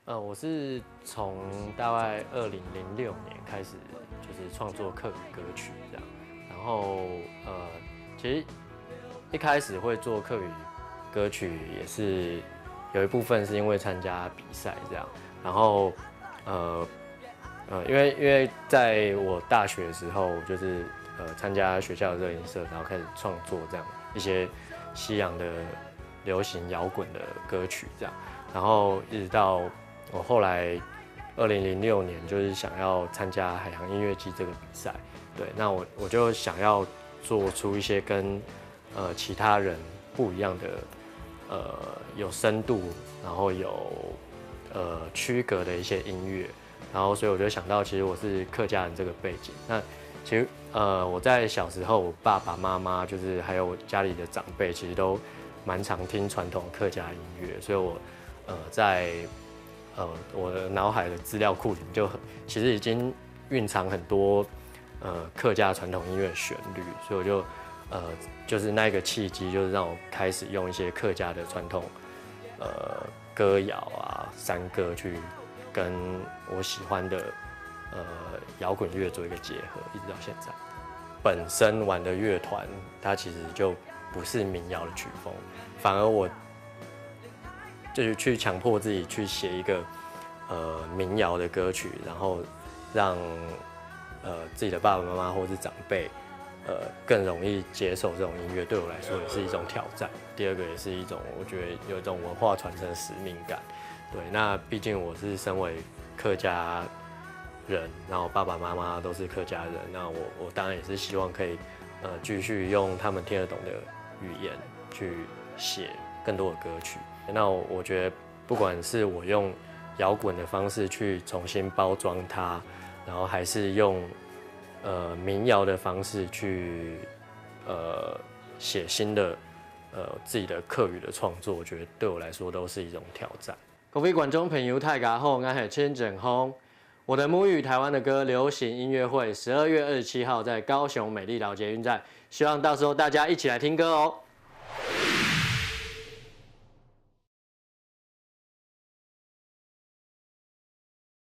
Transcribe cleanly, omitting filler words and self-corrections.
我是从大概2006年开始，就是创作客语歌曲这样。然后其实一开始会做客语歌曲，也是有一部分是因为参加比赛这样。然后因为在我大学的时候，就是参加学校的热音社，然后开始创作这样一些西洋的流行摇滚的歌曲这样。然后一直到我后来2006年就是想要参加海洋音乐季这个比赛，对，那我就想要做出一些跟其他人不一样的有深度，然后有区隔的一些音乐，然后所以我就想到，其实我是客家人这个背景，那其实我在小时候，我爸爸妈妈就是还有家里的长辈，其实都蛮常听传统客家音乐，所以我在我的脑海的资料库里面其实已经蕴藏很多客家传统音乐的旋律，所以我就是那个契机，就是让我开始用一些客家的传统歌谣啊、山歌去跟我喜欢的摇滚乐做一个结合，一直到现在。本身玩的乐团，它其实就不是民谣的曲风，反而我就是去强迫自己去写一个民谣的歌曲，然后让自己的爸爸妈妈或是长辈更容易接受这种音乐，对我来说也是一种挑战。第二个也是一种我觉得有一种文化传承的使命感。对，那毕竟我是身为客家人，然后爸爸妈妈都是客家人，那我当然也是希望可以继续用他们听得懂的语言去写更多的歌曲。那我觉得不管是我用摇滚的方式去重新包装它，然后还是用民谣的方式去写新的自己的客语的创作，我觉得对我来说都是一种挑战。各位观众朋友，大家好，我是千整峰。我的母语台湾的歌流行音乐会12月27号在高雄美丽岛捷运站，希望到时候大家一起来听歌哦。